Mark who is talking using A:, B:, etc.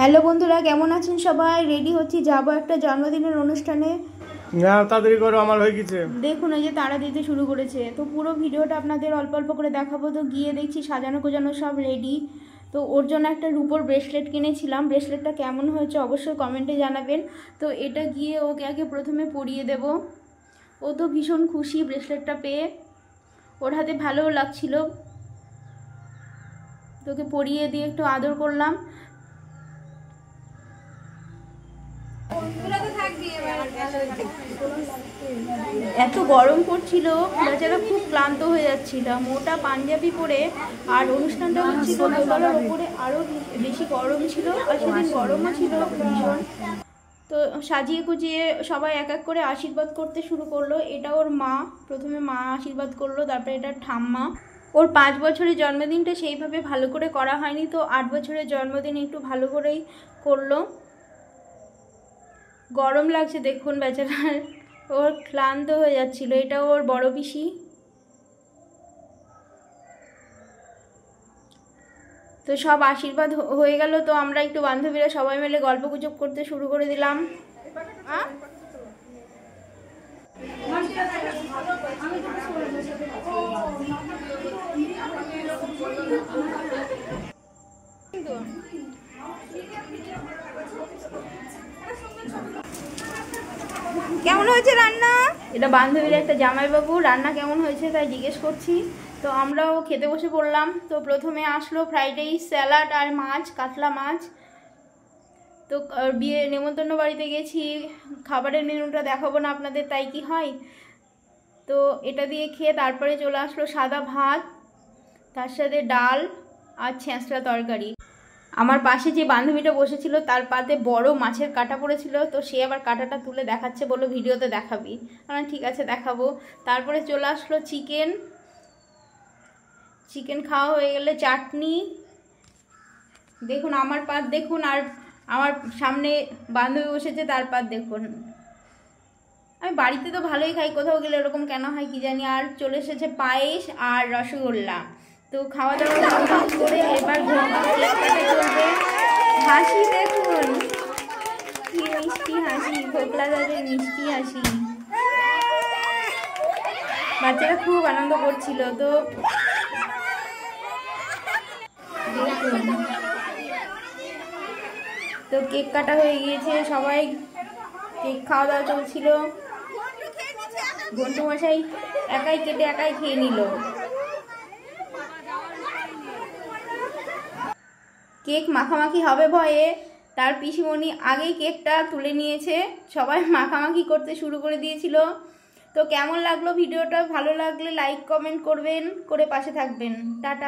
A: Hello বন্ধুরা, কেমন আছেন সবাই? রেডি হচ্ছি, যাবো একটা জন্মদিনের অনুষ্ঠানে।
B: তাড়াতাড়ি করো, আমার হয়ে গেছে।
A: দেখুন এই যে তারা দিতে শুরু করেছে, তো পুরো ভিডিওটা আপনাদের অল্প অল্প করে দেখাবো। তো গিয়ে দেখছি সাজানো গোজানো সব রেডি। তো ওর জন্য একটা রূপোর ব্রেসলেট কিনেছিলাম, ব্রেসলেটটা কেমন হয়েছে অবশ্যই কমেন্টে জানাবেন। তো এটা গিয়ে ওকে আগে প্রথমে পরিয়ে দেব। ও তো ভীষণ খুশি ব্রেসলেটটা পেয়ে, ওর হাতে ভালোও লাগছিল। তোকে পরিয়ে দিয়ে একটু আদর করলাম। এত গরম পড়ছিল, বেচারা খুব ক্লান্ত হয়ে যাচ্ছিল। মোটা পাঞ্জাবি পরে, আর অনুষ্ঠানটা হচ্ছিল দোতলার ওপরে, আরও বেশি গরম ছিল, আর সেদিন গরমও ছিল ভীষণ। তো সাজিয়ে গুজিয়ে সবাই এক এক করে আশীর্বাদ করতে শুরু করলো। এটা ওর মা, প্রথমে মা আশীর্বাদ করলো, তারপরে এটা ঠাম্মা। ওর 5 বছরের জন্মদিনটা সেইভাবে ভালো করে করা হয়নি, তো 8 বছরের জন্মদিন একটু ভালো করেই করলো। গরম লাগছে দেখুন বেচারার, ওর ক্লান্ত হয়ে যাচ্ছিল। এটা ওর বড় পিসি। তো সব আশীর্বাদ হয়ে গেল, তো আমরা একটু বান্ধবীরা সবাই মিলে গল্প গুজব করতে শুরু করে দিলাম। কেমন হয়েছে রান্না? এটা বান্ধবীর একটা জামাইবাবু, রান্না কেমন হয়েছে তাই জিজ্ঞেস করছি। তো আমরাও খেতে বসে পড়লাম। তো প্রথমে আসলো ফ্রাইড রাইস, স্যালাড আর মাছ, কাতলা মাছ। তো বিয়ে নেমন্তন্ন বাড়িতে গেছি, খাবারের মেনুটা দেখাবো না আপনাদের, তাই কি হয়। তো এটা দিয়ে খেয়ে তারপরে চলে আসলো সাদা ভাত, তার সাথে ডাল আর ছেঁচড়া তরকারি। আমার পাশে যে বান্ধবীটা বসেছিল তার পাতে বড় মাছের কাঁটা পড়েছিল, তো সে আবার কাঁটাটা তুলে দেখাচ্ছে, বললো ভিডিওতে দেখাবি। ঠিক আছে দেখাবো। তারপরে চলে আসলো চিকেন খাওয়া হয়ে গেলে চাটনি। দেখুন আমার পাত দেখুন, আর আমার সামনে বান্ধবী বসেছে তার পাত দেখুন। আমি বাড়িতে তো ভালোই খাই, কোথাও গেলে এরকম কেন হয় কি জানি। আর চলে এসেছে পায়েস আর রসগোল্লা। তো খাওয়া দাওয়া করে এবার চলবে। হাসি দেখুন, কি মিষ্টি হাসি, ভোকলা দাদের মিষ্টি হাসি। বাচ্চারা খুব আনন্দ করছিল। তো দেখুন, তো কেক কাটা হয়ে গিয়েছে, সবাই কেক খাওয়া দাওয়া চলছিল। ঘন্টু মশাই একাই কেটে একাই খেয়ে নিল। কেক মাখামাখি হবে ভয়ে তার পিসিমণি আগেই কেকটা তুলে নিয়েছে, সবাই মাখামাখি করতে শুরু করে দিয়েছিল। তো কেমন লাগলো ভিডিওটা? ভালো লাগলে লাইক কমেন্ট করবেন, করে পাশে থাকবেন। টাটা।